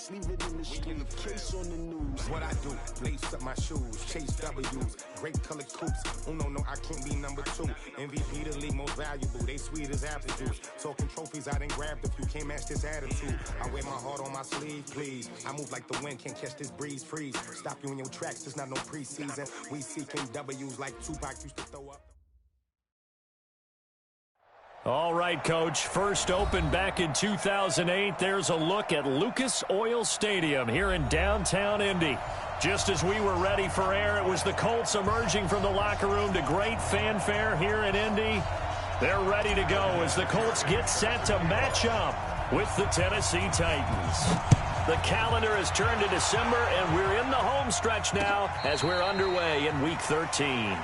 streets, leave it in the street. Case on the news. What I do, lace up my shoes, chase W's, great colored coops. Oh no, I can't be number 2. MVP the league most valuable, they sweet as apple juice. Talking trophies, I done grabbed a few, can't match this attitude. I wear my heart on my sleeve, please. I move like the wind, can't catch this breeze, freeze. Stop you in your tracks, there's not no preseason. We seeking W's like Tupac used to throw up. All right, Coach. First opened back in 2008. There's a look at Lucas Oil Stadium here in downtown Indy. Just as we were ready for air, it was the Colts emerging from the locker room to great fanfare here in Indy. They're ready to go as the Colts get set to match up with the Tennessee Titans. The calendar has turned to December, and we're in the home stretch now as we're underway in Week 13.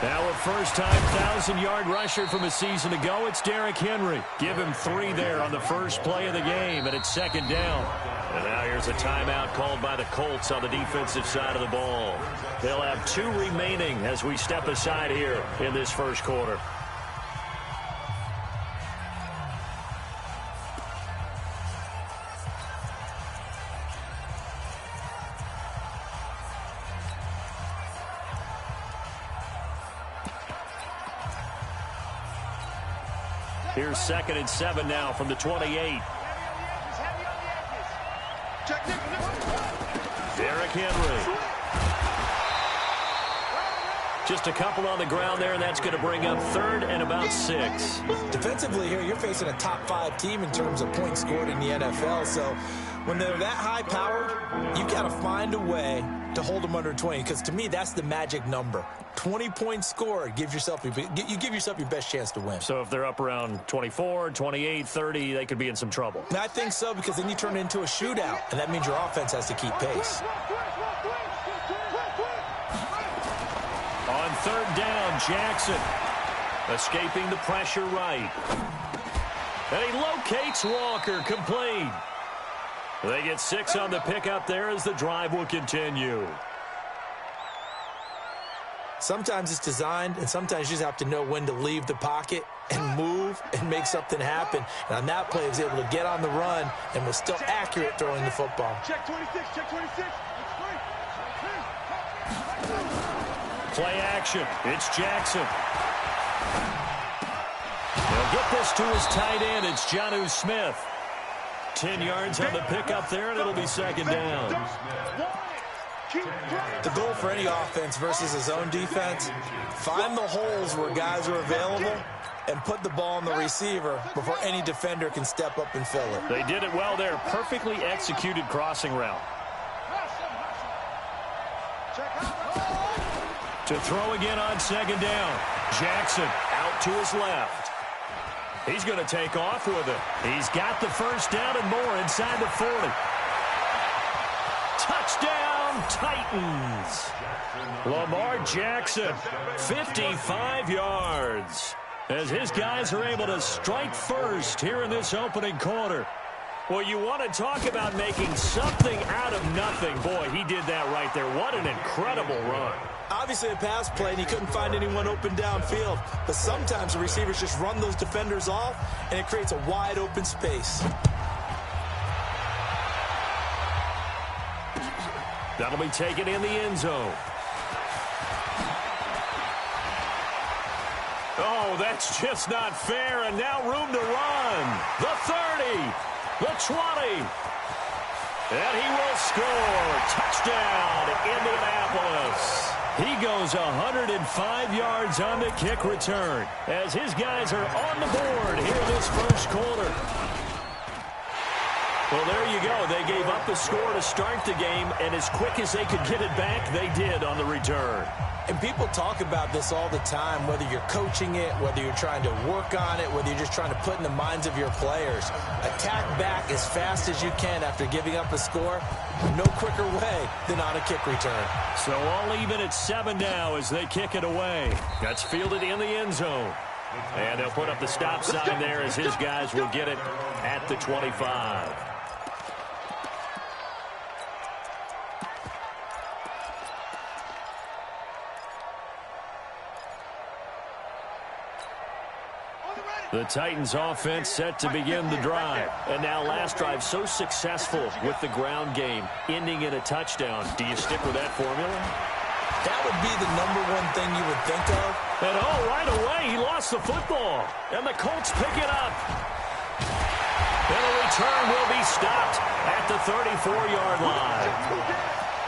Now a first-time 1,000-yard rusher from a season ago, it's Derrick Henry. Give him 3 there on the first play of the game, and it's second down. And now here's a timeout called by the Colts on the defensive side of the ball. They'll have 2 remaining as we step aside here in this first quarter. Here's 2nd and 7 now from the 28. Derrick Henry. Just a couple on the ground there, and that's going to bring up 3rd and about 6. Defensively here, you're facing a top 5 team in terms of points scored in the NFL. So when they're that high-powered, you've got to find a way to hold them under 20, because to me, that's the magic number. 20 points scored, you give yourself your best chance to win. So if they're up around 24, 28, 30, they could be in some trouble. And I think so, because then you turn it into a shootout, and that means your offense has to keep pace. On 3rd down, Jackson escaping the pressure right. And he locates Walker, complete. They get 6 on the pickup there as the drive will continue. Sometimes it's designed, and sometimes you just have to know when to leave the pocket and move and make something happen. And on that play, he was able to get on the run and was still accurate throwing the football. Check 26, check 26. Play action. It's Jackson. They'll get this to his tight end. It's Jonnu Smith. 10 yards on the pickup there, and it'll be 2nd down. The goal for any offense versus his own defense, find the holes where guys are available and put the ball on the receiver before any defender can step up and fill it. They did it well there. Perfectly executed crossing route. To throw again on 2nd down. Jackson out to his left. He's going to take off with it. He's got the first down and more inside the 40. Touchdown, Titans. Lamar Jackson, 55 yards. As his guys are able to strike first here in this opening quarter. Well, you want to talk about making something out of nothing. Boy, he did that right there. What an incredible run. Obviously a pass play, and he couldn't find anyone open downfield. But sometimes the receivers just run those defenders off, and it creates a wide open space. That'll be taken in the end zone. Oh, that's just not fair, and now room to run. The 30, the 20, and he will score. Touchdown, Indianapolis. He goes 105 yards on the kick return as his guys are on the board here in this first quarter. Well, there you go. They gave up the score to start the game, and as quick as they could get it back, they did on the return. And people talk about this all the time, whether you're coaching it, whether you're trying to work on it, whether you're just trying to put in the minds of your players. Attack back as fast as you can after giving up a score. No quicker way than on a kick return. So all even at 7 now as they kick it away. That's fielded in the end zone. And they'll put up the stop sign there as his guys will get it at the 25. The Titans offense set to begin the drive. And now last drive so successful with the ground game, ending in a touchdown. Do you stick with that formula? That would be the #1 thing you would think of. And right away, he lost the football. And the Colts pick it up. And the return will be stopped at the 34-yard line.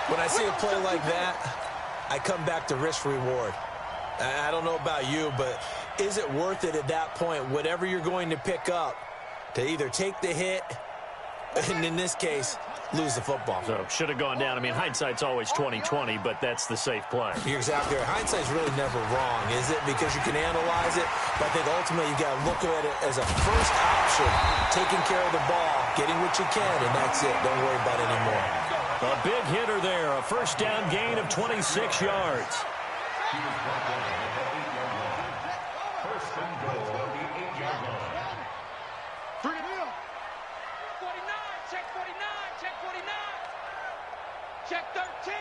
When I see a play like that, I come back to risk-reward. I don't know about you, but is it worth it at that point, whatever you're going to pick up, to either take the hit, and in this case, lose the football? So, should have gone down. I mean, hindsight's always 20/20, but that's the safe play. You're exactly right. Hindsight's really never wrong, is it? Because you can analyze it, but I think ultimately you got to look at it as a first option, taking care of the ball, getting what you can, and that's it. Don't worry about it anymore. A big hitter there, a first down gain of 26 yards. First and goal at the 8-yard line. 49, check 49, check 49. Check 13.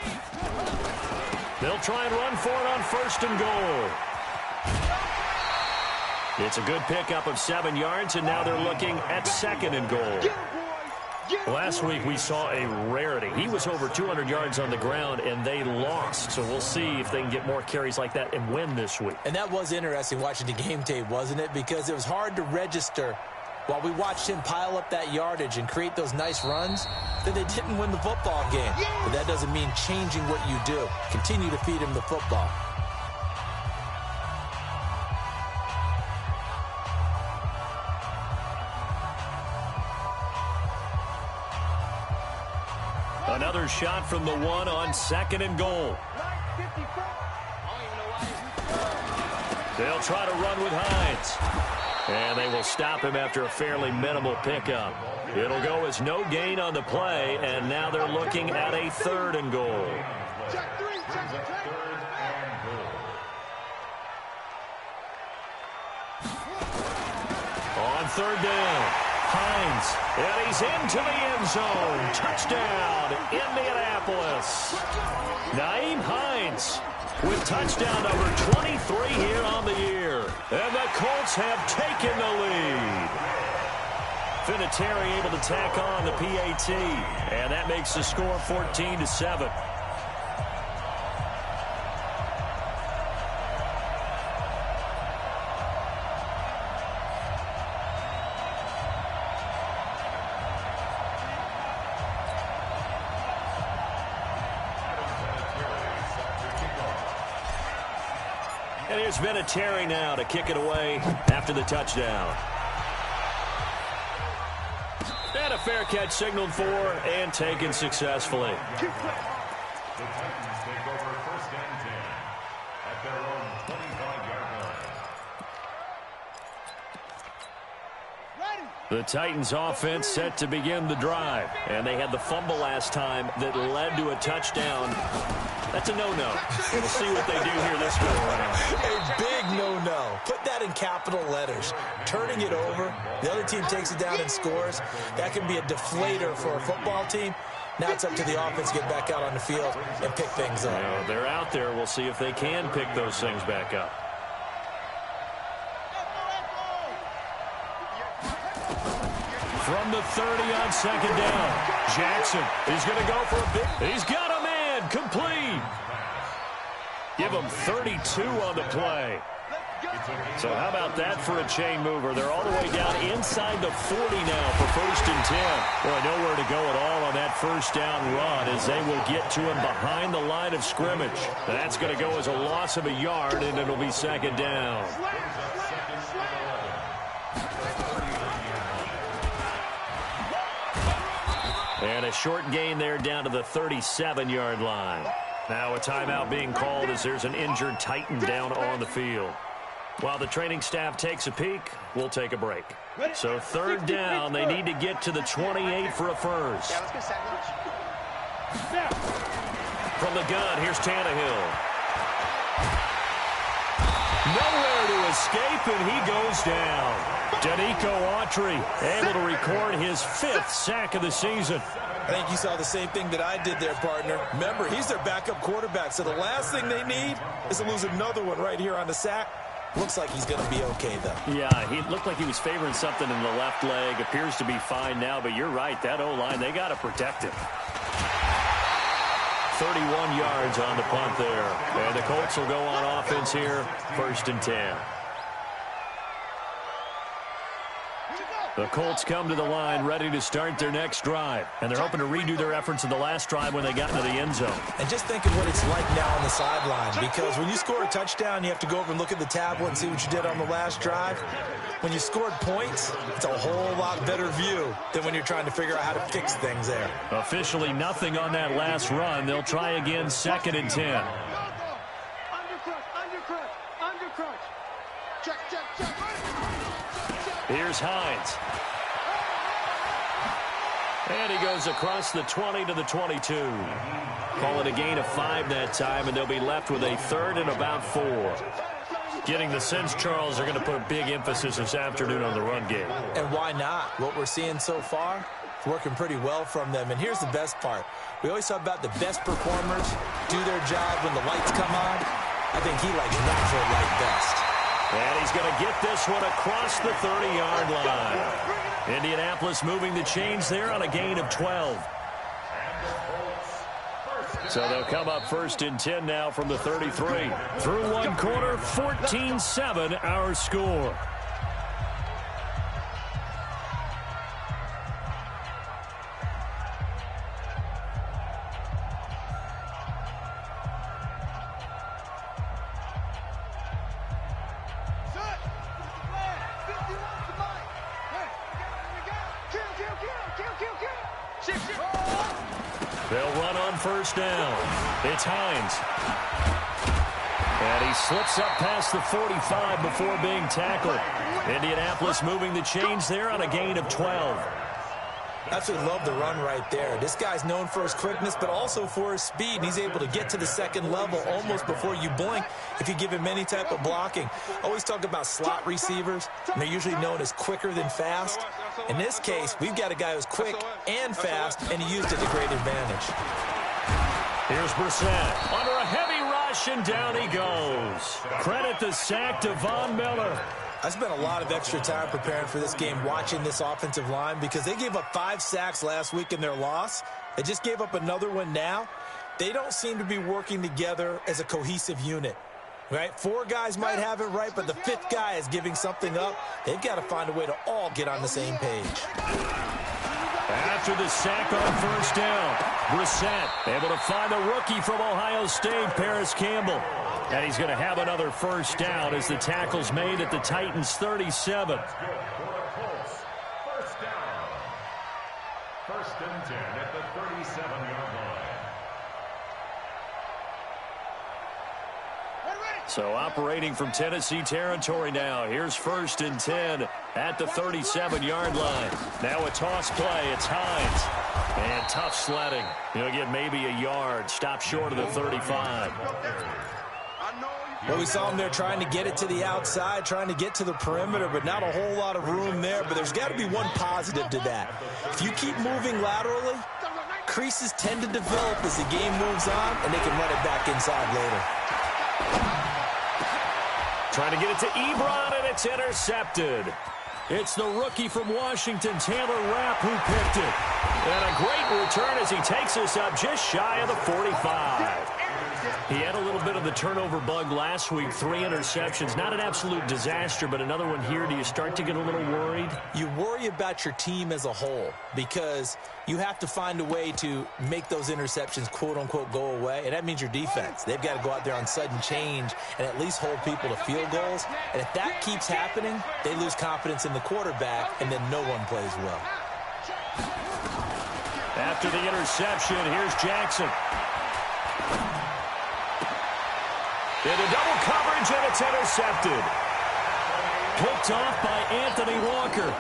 They'll try and run for it on first and goal. It's a good pickup of 7 yards, and now they're looking at second and goal. Last week we saw a rarity. He was over 200 yards on the ground, and they lost. So we'll see if they can get more carries like that and win this week. And that was interesting watching the game tape, wasn't it? Because it was hard to register while we watched him pile up that yardage and create those nice runs that they didn't win the football game. But that doesn't mean changing what you do. Continue to feed him the football. Another shot from the 1 on second and goal. They'll try to run with Hines. And they will stop him after a fairly minimal pickup. It'll go as no gain on the play, and now they're looking at a third and goal. On third down, Hines, and he's into the end zone. Touchdown, Indianapolis. Nyheim Hines with touchdown number 23 here on the year. And the Colts have taken the lead. Vinatieri able to tack on the PAT, and that makes the score 14-7. And here's Vinatieri now to kick it away after the touchdown. And a fair catch signaled for and taken successfully. The Titans take over first and 10 at their own 25-yard line. The Titans offense set to begin the drive. And they had the fumble last time that led to a touchdown. That's a no-no. We'll see what they do here this go around. A big no-no. Put that in capital letters. Turning it over, the other team takes it down and scores. That can be a deflator for a football team. Now it's up to the offense to get back out on the field and pick things up. Well, they're out there. We'll see if they can pick those things back up. From the 30 on second down, Jackson is going to go for a big. He's got a man. Complete. Give him 32 on the play. So how about that for a chain mover? They're all the way down inside the 40 now for first and 10. Boy, nowhere to go at all on that first down run as they will get to him behind the line of scrimmage. That's going to go as a loss of a yard, and it'll be second down. And a short gain there down to the 37-yard line. Now a timeout being called as there's an injured Titan down on the field. While the training staff takes a peek, we'll take a break. So third down, they need to get to the 28 for a first. From the gun, here's Tannehill. Nowhere to escape, and he goes down. Danico Autry able to record his 5th sack of the season. I think you saw the same thing that I did there, partner. Remember, he's their backup quarterback, so the last thing they need is to lose another one right here on the sack. Looks like he's going to be okay, though. Yeah, he looked like he was favoring something in the left leg. Appears to be fine now, but you're right. That O-line, they got to protect him. 31 yards on the punt there. And the Colts will go on offense here, 1st and 10. The Colts come to the line ready to start their next drive. And they're hoping to redo their efforts in the last drive when they got into the end zone. And just think of what it's like now on the sideline. Because when you score a touchdown, you have to go over and look at the tablet and see what you did on the last drive. When you scored points, it's a whole lot better view than when you're trying to figure out how to fix things there. Officially nothing on that last run. They'll try again, 2nd and 10. Here's Hines. And he goes across the 20 to the 22. Call it a gain of 5 that time, and they'll be left with a 3rd and about 4. Getting the sense, Charles, they're going to put a big emphasis this afternoon on the run game. And why not? What we're seeing so far, it's working pretty well from them. And here's the best part. We always talk about the best performers do their job when the lights come on. I think he likes natural light best. And he's going to get this one across the 30-yard line. Indianapolis moving the chains there on a gain of 12. So they'll come up 1st and 10 now from the 33. Through one quarter, 14-7 our score. They'll run on 1st down. It's Hines. And he slips up past the 45 before being tackled. Indianapolis moving the chains there on a gain of 12. Absolutely love the run right there. This guy's known for his quickness, but also for his speed. And he's able to get to the 2nd level almost before you blink if you give him any type of blocking. Always talk about slot receivers, and they're usually known as quicker than fast. In this case, we've got a guy who's quick and fast, and he used it to great advantage. Here's Brissett under a heavy rush, and down he goes. Credit the sack to Von Miller. I spent a lot of extra time preparing for this game, watching this offensive line, because they gave up 5 sacks last week in their loss. They just gave up another one now. They don't seem to be working together as a cohesive unit. Right? 4 guys might have it right, but the 5th guy is giving something up. They've got to find a way to all get on the same page. After the sack on 1st down, Brissett able to find the rookie from Ohio State, Paris Campbell. And he's going to have another 1st down as the tackle's made at the Titans' 37. 1st down. 1st and 10 at the 37-yard line. So operating from Tennessee territory now. Here's 1st and 10 at the 37-yard line. Now a toss play. It's Hines. And tough sledding. He'll get maybe a yard. Stop short of the 35. Well, we saw him there trying to get it to the outside, trying to get to the perimeter, but not a whole lot of room there. But there's got to be one positive to that. If you keep moving laterally, creases tend to develop as the game moves on, and they can run it back inside later. Trying to get it to Ebron, and it's intercepted. It's the rookie from Washington, Taylor Rapp, who picked it. And a great return as he takes us up just shy of the 45. He had a little bit of the turnover bug last week, 3 interceptions. Not an absolute disaster, but another one here. Do you start to get a little worried? You worry about your team as a whole because you have to find a way to make those interceptions, quote-unquote, go away, and that means your defense. They've got to go out there on sudden change and at least hold people to field goals. And if that keeps happening, they lose confidence in the quarterback, and then no one plays well. After the interception, here's Jackson. Into double coverage, and it's intercepted. Picked off by Anthony Walker.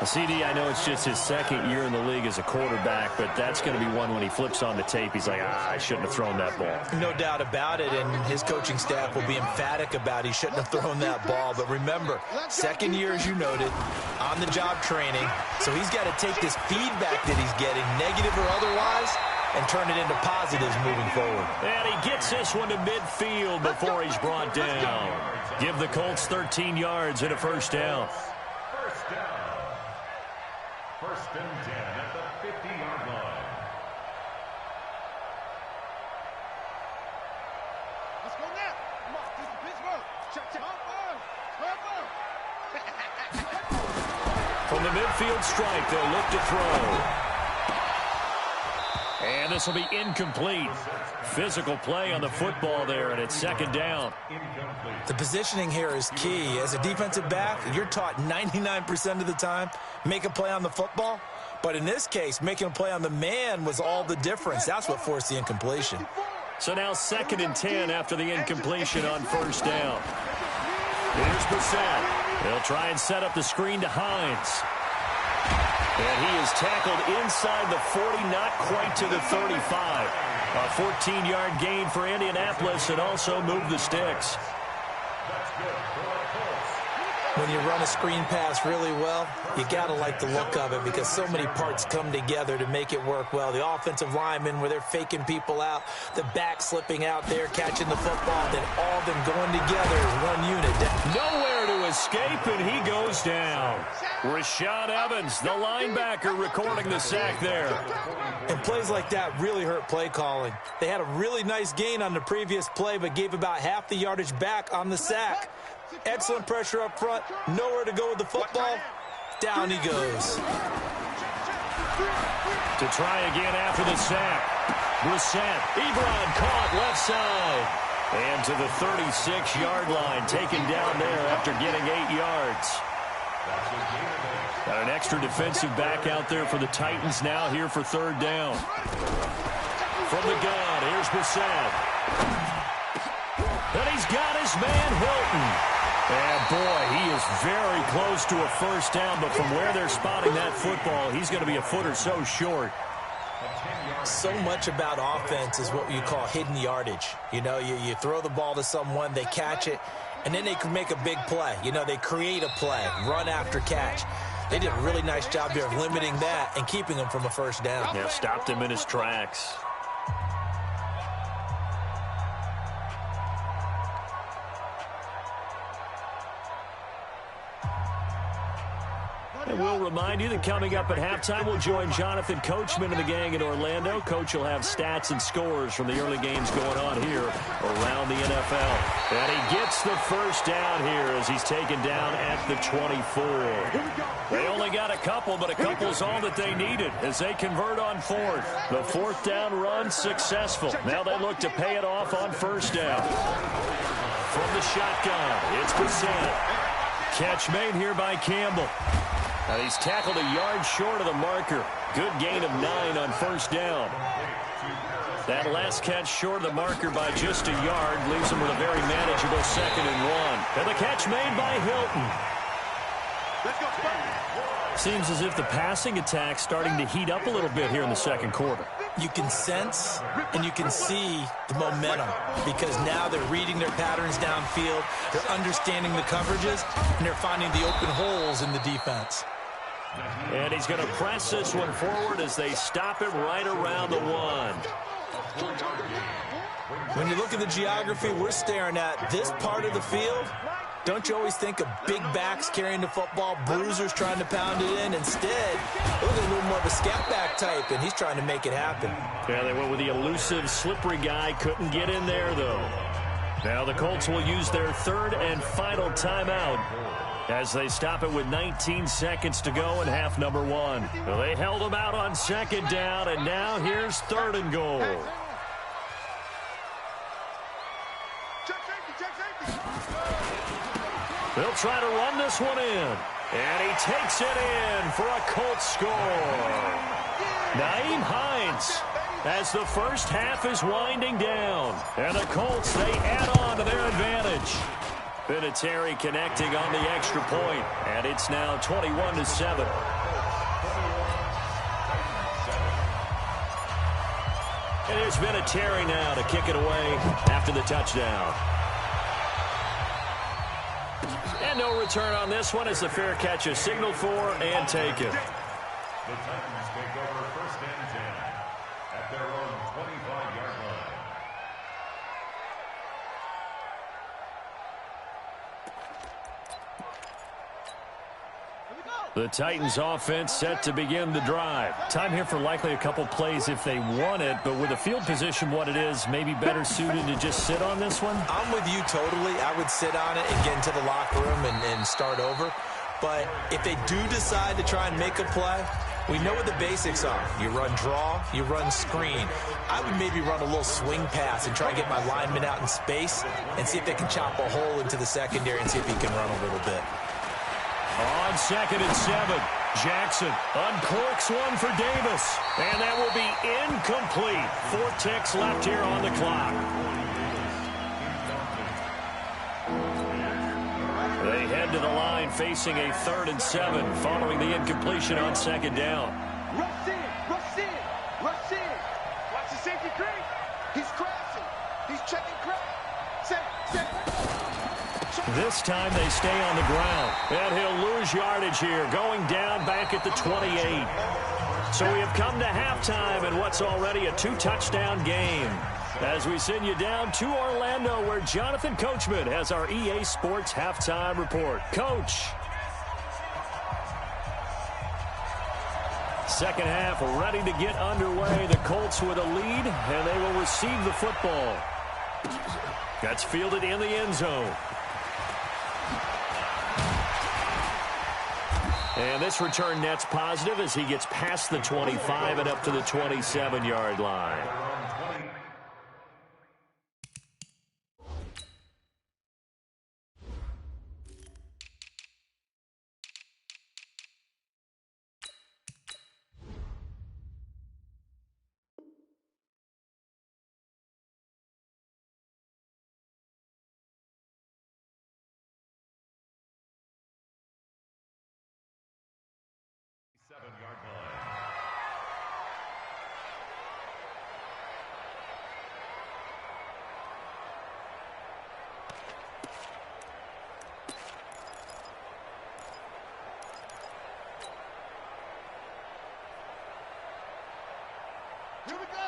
CD, I know it's just his second year in the league as a quarterback, but that's going to be one when he flips on the tape. He's like, I shouldn't have thrown that ball. No doubt about it, and his coaching staff will be emphatic about he shouldn't have thrown that ball. But remember, second year, as you noted, on-the-job training, so he's got to take this feedback that he's getting, negative or otherwise, and turn it into positives moving forward. And he gets this one to midfield before he's brought down. Give the Colts 13 yards and a first down. First down. First and 10 at the 50-yard line. Let's go now. Come on, this is Pittsburgh. Check. From the midfield strike, they'll look to throw. And this will be incomplete. Physical play on the football there, and it's second down. The positioning here is key. As a defensive back, you're taught 99% of the time, make a play on the football. But in this case, making a play on the man was all the difference. That's what forced the incompletion. So now second and 10 after the incompletion on first down. Here's Brissett. They'll try and set up the screen to Hines. And he is tackled inside the 40, not quite to the 35. A 14-yard gain for Indianapolis, and also move the sticks. When you run a screen pass really well, you got to like the look of it because so many parts come together to make it work well. The offensive linemen, where they're faking people out, the back slipping out there, catching the football, then all of them going together as one unit. Nowhere to escape, and he goes down. Rashad Evans, the linebacker, recording the sack there. And plays like that really hurt play calling. They had a really nice gain on the previous play, but gave about half the yardage back on the sack. Excellent pressure up front. Nowhere to go with the football. Down he goes. To try again after the sack. Brissett. Ebron caught left side. And to the 36-yard line. Taken down there after getting 8 yards. Got an extra defensive back out there for the Titans now here for third down. From the gun, here's Brissett. And he's got his man Hilton. And boy, he is very close to a first down, but from where they're spotting that football, he's going to be a foot or so short. So much about offense is what you call hidden yardage. You know, you throw the ball to someone, they catch it, and then they can make a big play. You know, they create a play, run after catch. They did a really nice job here of limiting that and keeping him from a first down. Yeah, stopped him in his tracks. And we'll remind you that coming up at halftime, we'll join Jonathan Coachman and the gang in Orlando. Coach will have stats and scores from the early games going on here around the NFL. And he gets the first down here as he's taken down at the 24. They only got a couple, but a couple's all that they needed as they convert on fourth. The fourth down run successful. Now they look to pay it off on first down. From the shotgun, it's Brissett. Catch made here by Campbell. And he's tackled a yard short of the marker. Good gain of 9 on first down. That last catch short of the marker by just a yard leaves him with a very manageable 2nd and 1. And the catch made by Hilton. Seems as if the passing attack's starting to heat up a little bit here in the second quarter. You can sense and you can see the momentum because now they're reading their patterns downfield, they're understanding the coverages, and they're finding the open holes in the defense. And he's going to press this one forward as they stop him right around the 1. When you look at the geography we're staring at, this part of the field, don't you always think of big backs carrying the football, bruisers trying to pound it in? Instead, look at a little more of a scat back type, and he's trying to make it happen. Yeah, they went with the elusive, slippery guy. Couldn't get in there, though. Now the Colts will use their third and final timeout as they stop it with 19 seconds to go in half number 1. Well, they held them out on second down, and now here's third and goal. They'll try to run this one in. And he takes it in for a Colts score. Nyheim Hines, as the first half is winding down. And the Colts, they add on to their advantage. Vinatieri connecting on the extra point, and it's now 21-7. And here's Vinatieri now to kick it away after the touchdown. And no return on this one as the fair catch is signaled for and taken. The Titans take over first and 10 at their own 25-yard line. The Titans offense set to begin the drive. Time here for likely a couple plays if they want it, but with the field position what it is, maybe better suited to just sit on this one? I'm with you totally. I would sit on it and get into the locker room and start over. But if they do decide to try and make a play, we know what the basics are. You run draw, you run screen. I would maybe run a little swing pass and try and get my lineman out in space and see if they can chop a hole into the secondary and see if he can run a little bit. On 2nd and 7, Jackson uncorks one for Davis. And that will be incomplete. 4 ticks left here on the clock. They head to the line facing a 3rd and 7 following the incompletion on 2nd down. Rush in, rush in, rush in. Watch the safety creep. He's crashing. He's checking crack. Set. This time they stay on the ground. And he'll lose yardage here, going down back at the 28. So we have come to halftime in what's already a 2-touchdown game. As we send you down to Orlando, where Jonathan Coachman has our EA Sports halftime report. Coach. Second half ready to get underway. The Colts with a lead, and they will receive the football. That's fielded in the end zone. And this return net's positive as he gets past the 25 and up to the 27-yard line.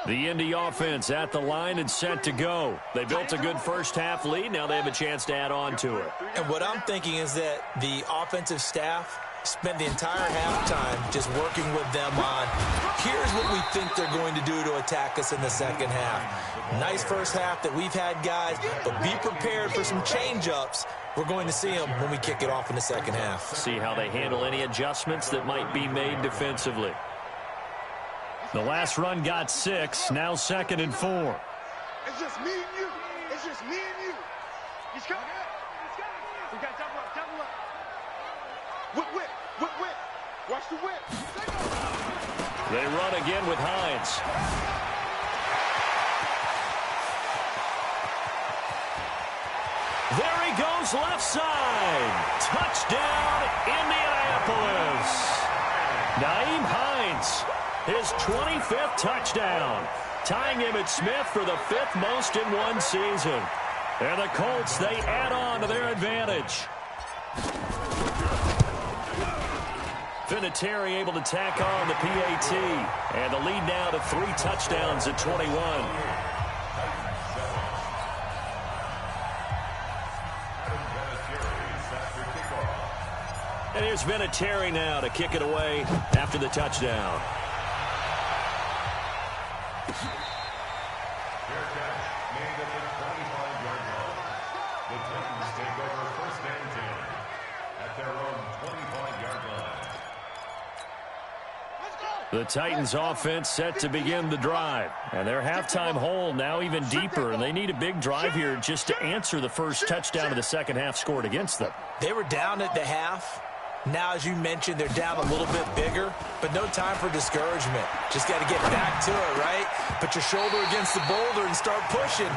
The Indy offense at the line and set to go. They built a good first half lead. Now they have a chance to add on to it. And what I'm thinking is that the offensive staff spent the entire halftime just working with them on, here's what we think they're going to do to attack us in the second half. Nice first half that we've had, guys, but be prepared for some change-ups. We're going to see them when we kick it off in the second half. See how they handle any adjustments that might be made defensively. The last run got 6, now 2nd and 4. It's just me and you. It's just me and you. He's coming. We got double up. Whip. Watch the whip. They run again with Hines. There he goes left side. Touchdown, Indianapolis. Nyheim Hines. His 25th touchdown, tying Emmitt Smith for the 5th most in one season. And the Colts, they add on to their advantage. Vinatieri able to tack on the PAT. And the lead now to 3 touchdowns at 21. And here's Vinatieri now to kick it away after the touchdown. The Titans offense set to begin the drive. And their halftime hole now even deeper. And they need a big drive here just to answer the first touchdown of the second half scored against them. They were down at the half. Now, as you mentioned, they're down a little bit bigger, but no time for discouragement. Just got to get back to it, right? Put your shoulder against the boulder and start pushing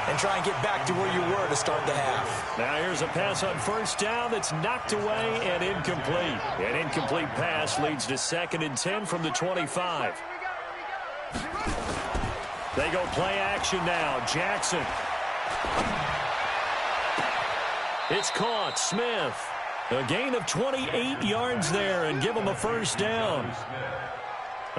and try and get back to where you were to start the half. Now here's a pass on first down that's knocked away and incomplete. An incomplete pass leads to 2nd and 10 from the 25. They go play action now. Jackson. It's caught. Smith. A gain of 28 yards there and give them a first down.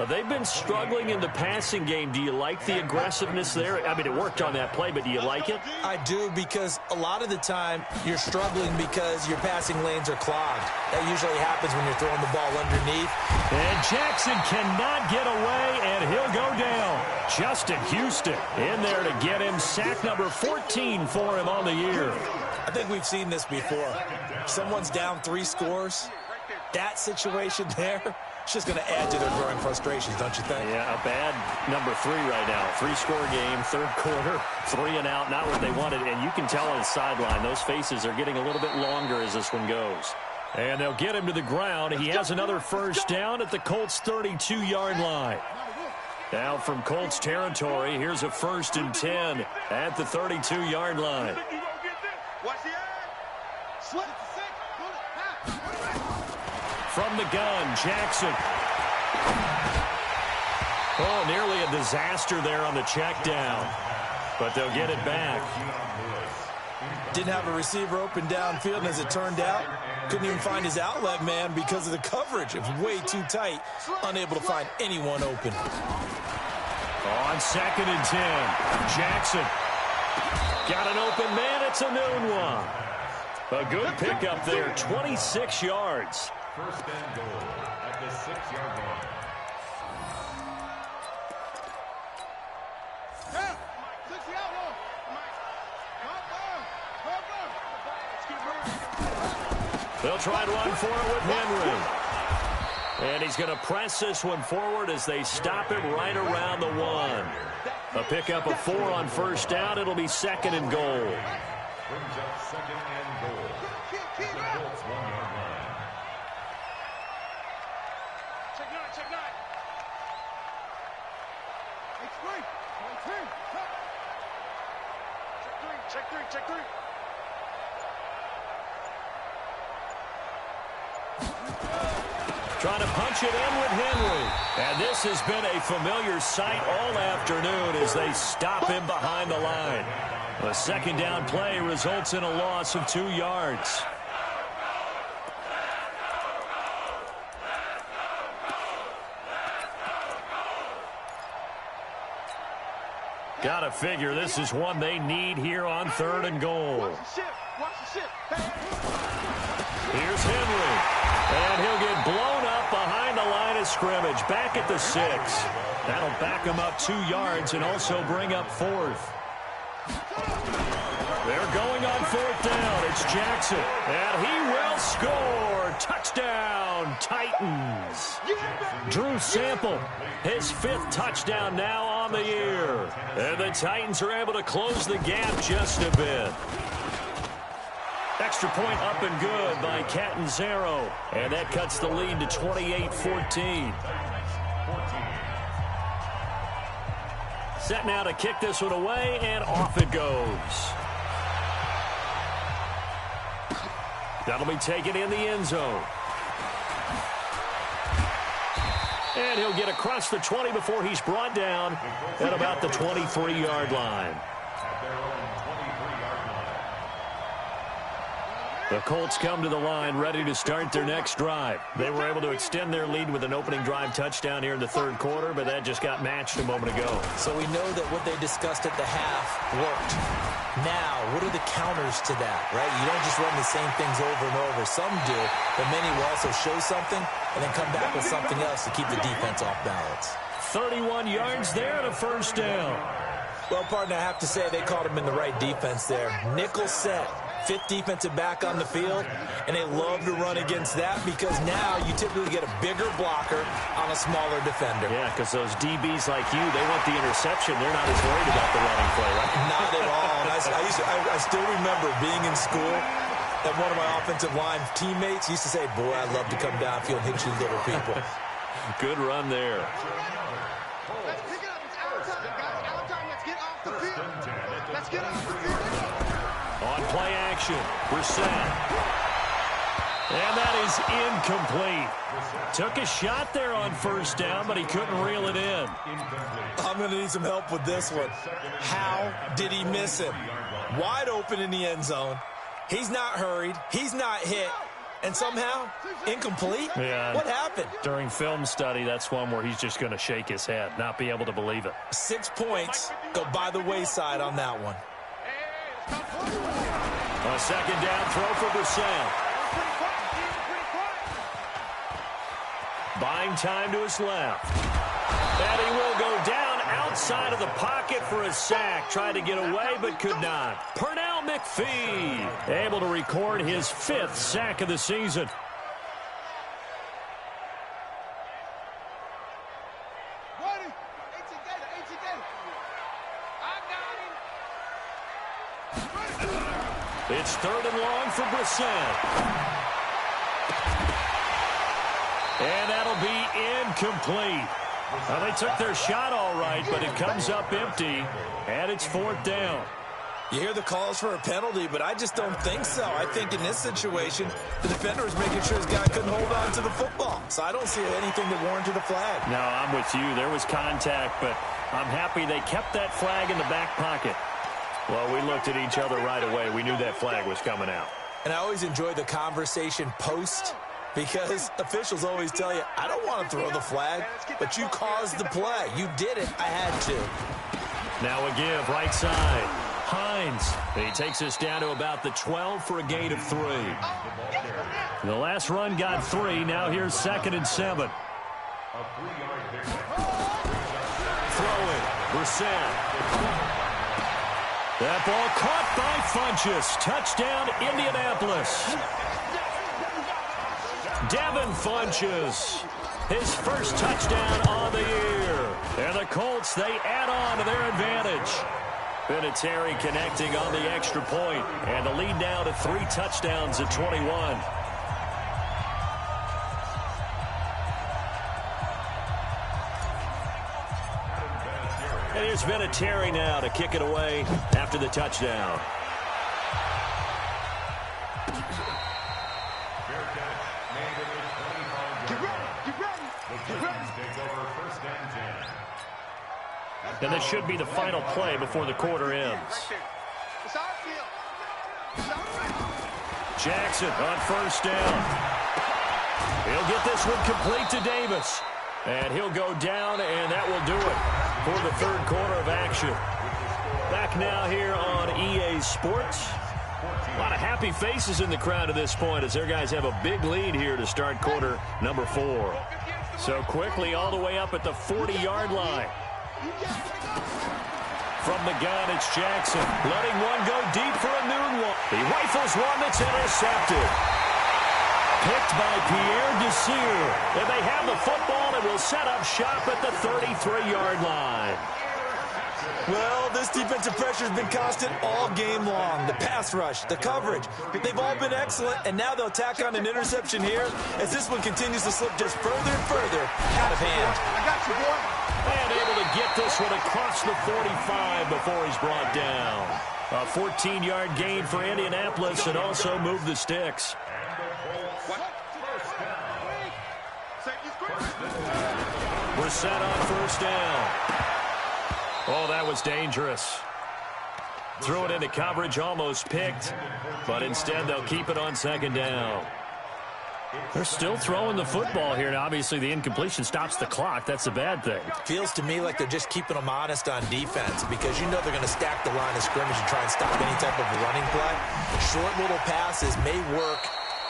They've been struggling in the passing game. Do you like the aggressiveness there? I mean, it worked on that play, but do you like it? I do, because a lot of the time you're struggling because your passing lanes are clogged. That usually happens when you're throwing the ball underneath. And Jackson cannot get away, and he'll go down. Justin Houston in there to get him sack number 14 for him on the year. I think we've seen this before. Someone's down 3 scores. That situation there, it's just going to add to their growing frustrations, don't you think? Yeah, a bad number 3 right now. 3-score game, 3rd quarter, 3 and out, not what they wanted. And you can tell on the sideline, those faces are getting a little bit longer as this one goes. And they'll get him to the ground. He has another first down at the Colts' 32-yard line. Now from Colts territory, here's a 1st and 10 at the 32-yard line. From the gun, Jackson. Oh, nearly a disaster there on the check down. But they'll get it back. Didn't have a receiver open downfield, and as it turned out, couldn't even find his outlet man because of the coverage. It was way too tight, unable to find anyone open. On 2nd and 10, Jackson. Got an open man, it's a noon one. A good pickup there, 26 yards. 1st and goal at the 6-yard line. They'll try and run for it with Henry. And he's going to press this one forward as they stop him right around the 1. A pickup of 4 on first down. It'll be 2nd and goal. Brings up 2nd and goal. The Colts 1-yard line. Check 9. Check 3. Trying to punch it in with Henry. And this has been a familiar sight all afternoon as they stop him behind the line. The 2nd down play results in a loss of 2 yards. Gotta figure this is one they need here on 3rd and goal. Here's Henry. And he'll get blown up behind the line of scrimmage. Back at the 6. That'll back him up 2 yards and also bring up 4th. They're going on 4th down. It's Jackson. And he will score. Touchdown, Titans. Drew Sample, his 5th touchdown now on the year. And the Titans are able to close the gap just a bit. Extra point up and good by Catanzaro. And that cuts the lead to 28-14. Set now to kick this one away, and off it goes. That'll be taken in the end zone. And he'll get across the 20 before he's brought down at about the 23-yard line. The Colts come to the line ready to start their next drive. They were able to extend their lead with an opening drive touchdown here in the 3rd quarter, but that just got matched a moment ago. So we know that what they discussed at the half worked. Now, what are the counters to that, right? You don't just run the same things over and over. Some do, but many will also show something and then come back with something else to keep the defense off balance. 31 yards there and a first down. Well, partner, I have to say they caught him in the right defense there. Nickel set. 5th defensive back on the field, and they love to run against that because now you typically get a bigger blocker on a smaller defender. Yeah, because those DBs like you, they want the interception. They're not as worried about the running play, right? Not at all. And I still remember being in school, And one of my offensive line teammates used to say, boy, I'd love to come downfield and hit you little people. Good run there. Let's pick it up. It's our time, guys. Our time. Let's get off the field. Let's get off the field. On play action, Brissett. And that is incomplete. Took a shot there on first down, but he couldn't reel it in. I'm going to need some help with this one. How did he miss him? Wide open in the end zone. He's not hurried. He's not hit. And somehow, incomplete? Yeah. What happened? During film study, that's one where he's just going to shake his head, not be able to believe it. 6 points go by the wayside on that one. A second down throw for Brissett. Buying time to his left. And he will go down outside of the pocket for a sack. Tried to get away, but could not. Pernell McPhee able to record his 5th sack of the season. It's 3rd and long for Brissett. And that'll be incomplete. Well, they took their shot all right, but it comes up empty, and it's 4th down. You hear the calls for a penalty, but I just don't think so. I think in this situation, the defender was making sure his guy couldn't hold on to the football. So I don't see anything that warranted a flag. No, I'm with you. There was contact, but I'm happy they kept that flag in the back pocket. Well, we looked at each other right away. We knew that flag was coming out. And I always enjoy the conversation post, because officials always tell you, I don't want to throw the flag, but you caused the play. You did it. I had to. Now a give, right side. Hines. He takes us down to about the 12 for a gain of 3. The last run got 3. Now here's 2nd and 7. Throw it. Brissett. That ball caught by Funchess. Touchdown, Indianapolis. Devin Funchess, his first touchdown on the year. And the Colts, they add on to their advantage. Vinatieri connecting on the extra point, and the lead now to 3 touchdowns at 21. And here's Vinatieri now to kick it away after the touchdown. And this should be the final play before the quarter ends. Jackson on first down. He'll get this one complete to Davis. And he'll go down, and that will do it for the 3rd quarter of action. Back now here on EA Sports. A lot of happy faces in the crowd at this point as their guys have a big lead here to start quarter number 4. So quickly all the way up at the 40-yard line. From the gun, it's Jackson. Letting one go deep for a noon one. He rifles one that's intercepted. Picked by Pierre Desir. And they have the football and will set up shop at the 33-yard line. Well, this defensive pressure has been constant all game long. The pass rush, the coverage, they've all been excellent, and now they'll tack on an interception here as this one continues to slip just further and further out of hand. I got you, boy. And able to get this one across the 45 before he's brought down. A 14-yard gain for Indianapolis and also move the sticks. Brissett on first down. Oh, that was dangerous. Threw it into coverage, almost picked, but instead they'll keep it on 2nd down. They're still throwing the football here, and obviously the incompletion stops the clock. That's a bad thing. Feels to me like they're just keeping them honest on defense because you know they're going to stack the line of scrimmage and try and stop any type of running play. Short little passes may work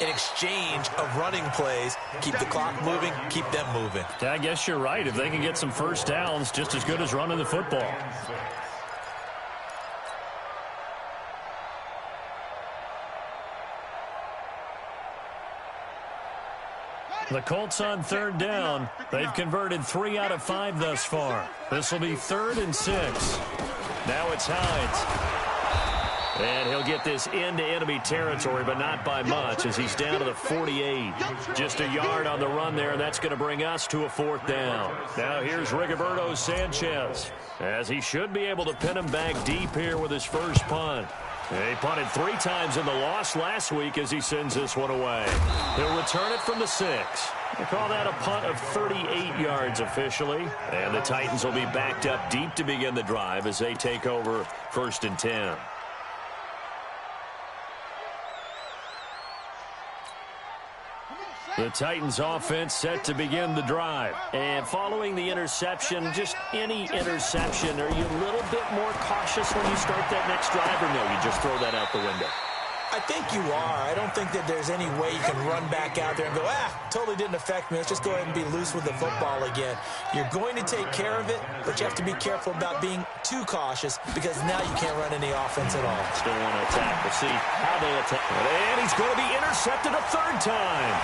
in exchange of running plays. Keep the clock moving, keep them moving. Yeah, I guess you're right. If they can get some first downs, just as good as running the football. The Colts on 3rd down. They've converted 3 out of 5 thus far. This will be 3rd and 6. Now it's Hines. And he'll get this into enemy territory, but not by much, as he's down to the 48. Just a yard on the run there, and that's going to bring us to a 4th down. Now here's Rigoberto Sanchez, as he should be able to pin him back deep here with his first punt. He punted 3 times in the loss last week as he sends this one away. He'll return it from the 6. They call that a punt of 38 yards officially. And the Titans will be backed up deep to begin the drive as they take over 1st and 10. The Titans offense set to begin the drive. And following the interception, just any interception, are you a little bit more cautious when you start that next drive, or no, you just throw that out the window? I think you are. I don't think that there's any way you can run back out there and go, totally didn't affect me. Let's just go ahead and be loose with the football again. You're going to take care of it, but you have to be careful about being too cautious because now you can't run any offense at all. Still want to attack. We'll see how they attack. And he's going to be intercepted a 3rd time.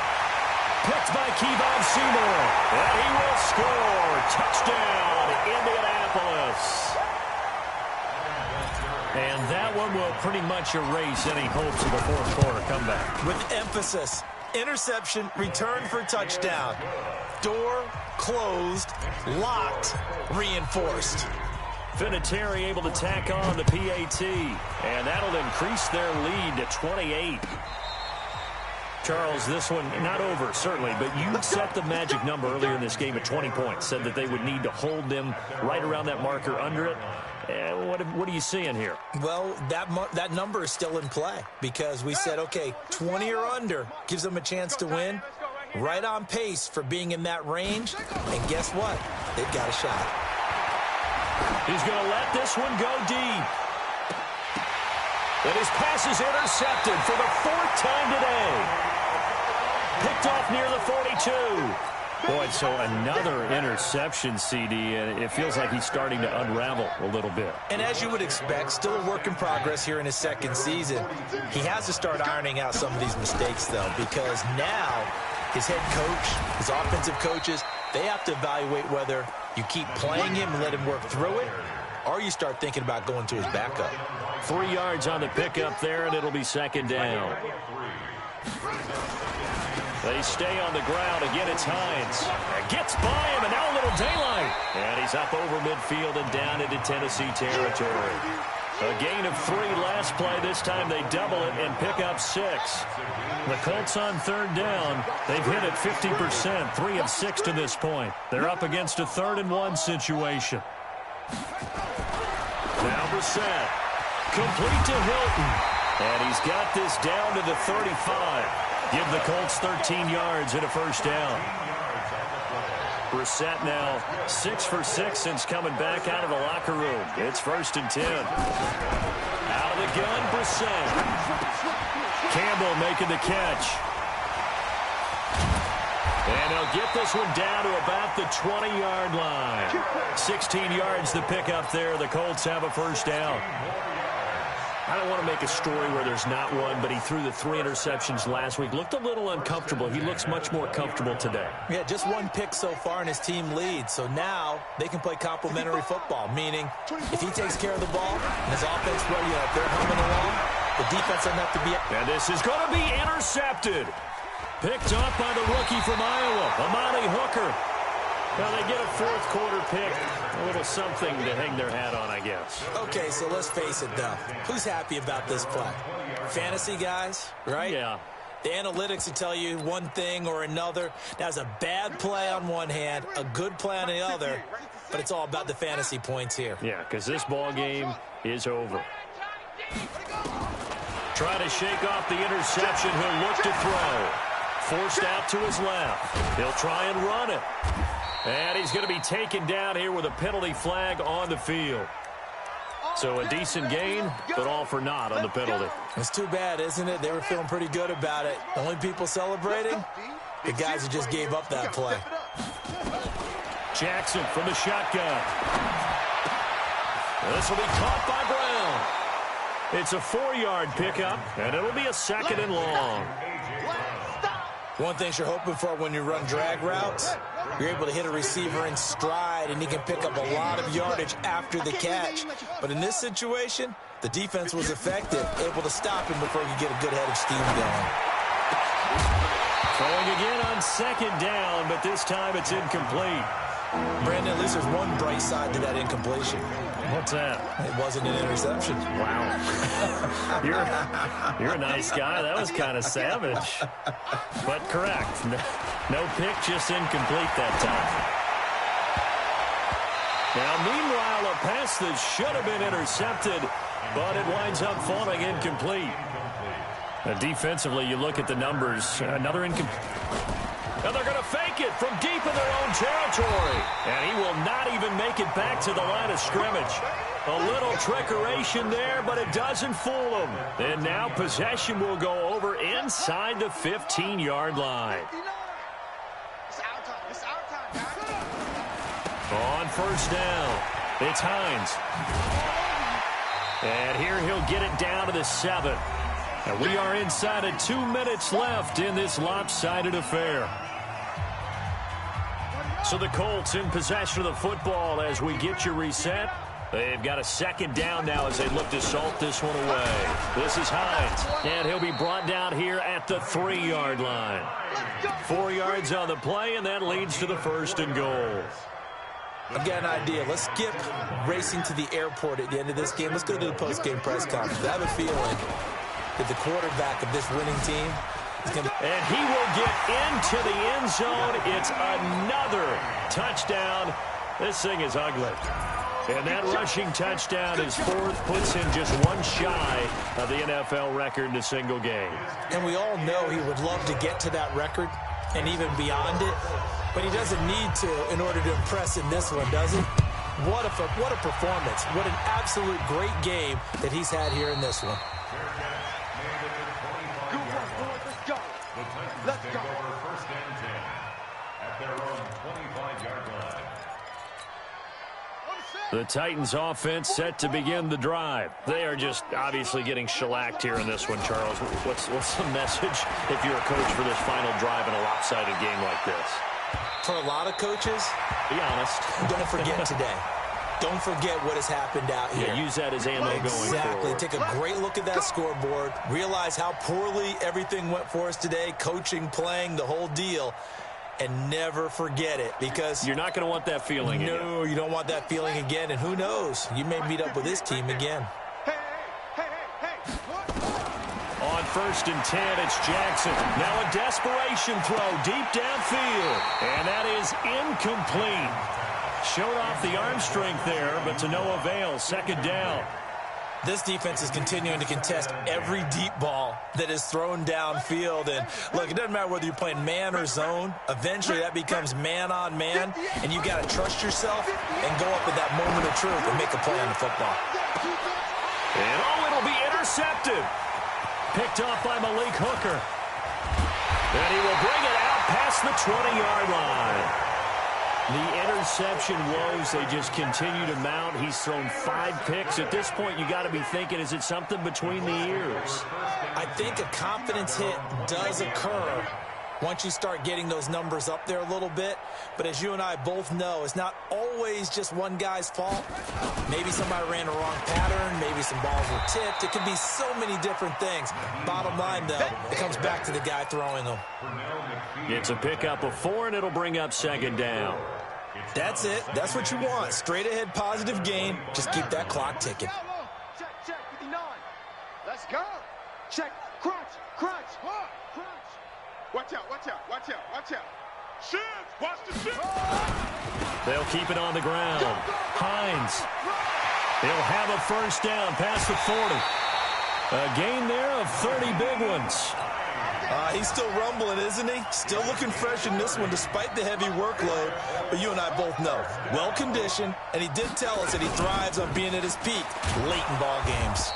Picked by Kevon Seymour. And he will score. Touchdown, Indianapolis. And that one will pretty much erase any hopes of a 4th quarter comeback. With emphasis, interception, return for touchdown. Door closed, locked, reinforced. Vinatieri able to tack on the PAT. And that'll increase their lead to 28. Charles, this one not over, certainly, but you set the magic number earlier in this game at 20 points, said that they would need to hold them right around that marker under it. What are you seeing here? Well, that number is still in play because we said, okay, 20 or under gives them a chance to win. Right on pace for being in that range. And guess what? They've got a shot. He's going to let this one go deep. And his pass is intercepted for the 4th time today. Picked off near the 42. Boy, so another interception, CD, and it feels like he's starting to unravel a little bit. And as you would expect, still a work in progress here in his 2nd season. He has to start ironing out some of these mistakes, though, because now his head coach, his offensive coaches, they have to evaluate whether you keep playing him and let him work through it, or you start thinking about going to his backup. 3 yards on the pickup there, and it'll be 2nd down. They stay on the ground. Again, it's Hines. Gets by him, and now a little daylight. And he's up over midfield and down into Tennessee territory. A gain of 3 last play. This time they double it and pick up 6. The Colts on 3rd down. They've hit it 50%, 3 of 6 to this point. They're up against a 3rd and 1 situation. Now Brissett. Complete to Hilton. And he's got this down to the 35. Give the Colts 13 yards and a 1st down. Brissett now 6 for 6 since coming back out of the locker room. It's 1st and 10. Out of the gun, Brissett. Campbell making the catch. And he'll get this one down to about the 20-yard line. 16 yards to pick up there. The Colts have a 1st down. I don't want to make a story where there's not one, but he threw the 3 interceptions last week. Looked a little uncomfortable. He looks much more comfortable today. Yeah, just 1 pick so far and his team leads. So now they can play complementary football, meaning if he takes care of the ball and his offense, if they're humming along, the defense doesn't have to be... And this is going to be intercepted. Picked off by the rookie from Iowa, Amani Hooker. Well, they get a 4th quarter pick. A little something to hang their hat on, I guess. Okay, so let's face it, though. Who's happy about this play? Fantasy guys, right? Yeah. The analytics will tell you one thing or another. That's a bad play on one hand, a good play on the other, but it's all about the fantasy points here. Yeah, because this ball game is over. Try to shake off the interception. He'll look to throw. Forced out to his left. He'll try and run it. And he's going to be taken down here with a penalty flag on the field. So a decent gain, but all for naught on the penalty. It's too bad, isn't it? They were feeling pretty good about it. The only people celebrating, the guys who just gave up that play. Jackson from the shotgun. This will be caught by Brown. It's a 4-yard pickup, and it'll be a 2nd and long. One thing you're hoping for when you run drag routes, you're able to hit a receiver in stride, and he can pick up a lot of yardage after the catch. But in this situation, The defense was effective, able to stop him before he could get a good head of steam going. Throwing again on second down, but this time it's incomplete. Brandon, at least there's one bright side to that incompletion. What's that? It wasn't an interception. Wow. You're a nice guy. That was kind of savage. But correct. No pick, just incomplete that time. Now, meanwhile, a pass that should have been intercepted, but it winds up falling incomplete. Defensively, you look at the numbers. Another incomplete. And they're going to fake it from deep in their own territory. And he will not even make it back to the line of scrimmage. A little trickeration there, but it doesn't fool him. And now possession will go over inside the 15-yard line. On first down, it's Hines. And here he'll get it down to the 7. And we are inside of 2 minutes left in this lopsided affair. So the Colts in possession of the football as we get you reset. They've got a second down now as they look to salt this one away. This is Hines, and he'll be brought down here at the 3-yard line. 4 yards on the play, and that leads to the 1st and goal. I've got an idea. Let's skip racing to the airport at the end of this game. Let's go to the post-game press conference. I have a feeling that the quarterback of this winning team is going to... And he will get into the end zone. It's another touchdown. This thing is ugly. And that rushing touchdown is 4th, puts him just one shy of the NFL record in a single game. And we all know he would love to get to that record and even beyond it, but he doesn't need to in order to impress in this one, does he? What a performance. What an absolute great game that he's had here in this one. Let's go. First and 10 at their own 25-yard line. The Titans offense set to begin the drive. They are just obviously getting shellacked here in this one, Charles. What's the message if you're a coach for this final drive in a lopsided game like this? For a lot of coaches, be honest. Don't forget today. Don't forget what has happened out here. Yeah, use that as ammo going Exactly. forward. Take a great look at that scoreboard. Realize how poorly everything went for us today. Coaching, playing, the whole deal. And never forget it, because you're not going to want that feeling again. No, you don't want that feeling again. And who knows? You may meet up with this team again. On 1st and 10, it's Jackson. Now a desperation throw deep downfield. And that is incomplete. Showed off the arm strength there, but to no avail. Second down. This defense is continuing to contest every deep ball that is thrown downfield. And look, it doesn't matter whether you're playing man or zone. Eventually that becomes man on man, and you got to trust yourself and go up at that moment of truth and make a play on the football. And it'll be intercepted. Picked off by Malik Hooker. And he will bring it out past the 20-yard line. The interception woes, they just continue to mount. He's thrown 5 picks. At this point, you got to be thinking, is it something between the ears? I think a confidence hit does occur once you start getting those numbers up there a little bit. But as you and I both know, it's not always just one guy's fault. Maybe somebody ran a wrong pattern. Maybe some balls were tipped. It could be so many different things. Bottom line, though, it comes back to the guy throwing them. It's a pickup of 4, and it'll bring up second down. That's it. That's what you want. Straight ahead, positive gain. Just keep that clock ticking. Check, 59. Let's go. Check, crunch. Watch out. Shins, watch the shins. They'll keep it on the ground. Hines. He'll have a first down past the 40. A gain there of 30 big ones. He's still rumbling, isn't he? Still looking fresh in this one despite the heavy workload. But you and I both know, well-conditioned, and he did tell us that he thrives on being at his peak late in ball games.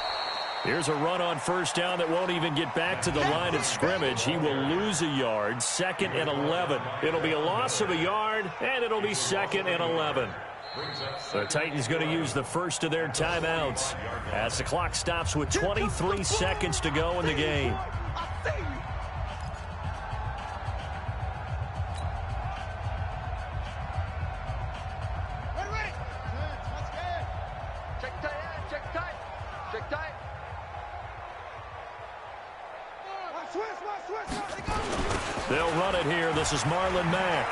Here's a run on first down that won't even get back to the line of scrimmage. He will lose a yard, 2nd and 11. It'll be a loss of a yard, and it'll be 2nd and 11. The Titans going to use the first of their timeouts as the clock stops with 23 seconds to go in the game. Check tight. They'll run it here. This is Marlon Mack.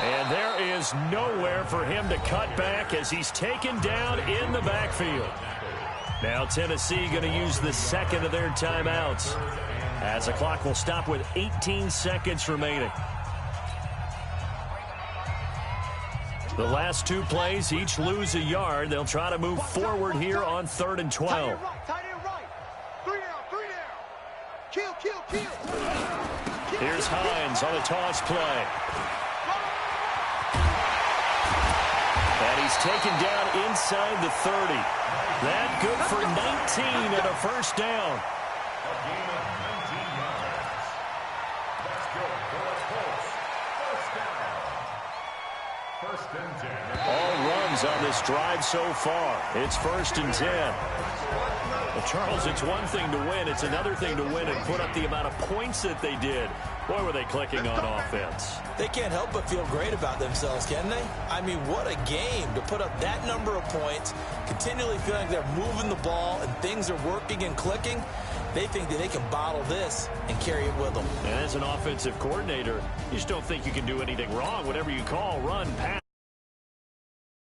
And there is nowhere for him to cut back as he's taken down in the backfield. Now Tennessee going to use the second of their timeouts as the clock will stop with 18 seconds remaining. The last two plays each lose a yard. They'll try to move forward here on 3rd and 12. Tight end right. 3 down. Kill. Here's Hines on a toss play. And he's taken down inside the 30. That good for 19 and a first down. A gain of 19 yards. That's good for the Colts. First down. 1st and 10. All runs on this drive so far. It's 1st and 10. Well, Charles, it's one thing to win. It's another thing to win and put up the amount of points that they did. Boy, were they clicking on offense. They can't help but feel great about themselves, can they? I mean, what a game to put up that number of points, continually feeling like they're moving the ball and things are working and clicking. They think that they can bottle this and carry it with them. And as an offensive coordinator, you just don't think you can do anything wrong. Whatever you call, run, pass.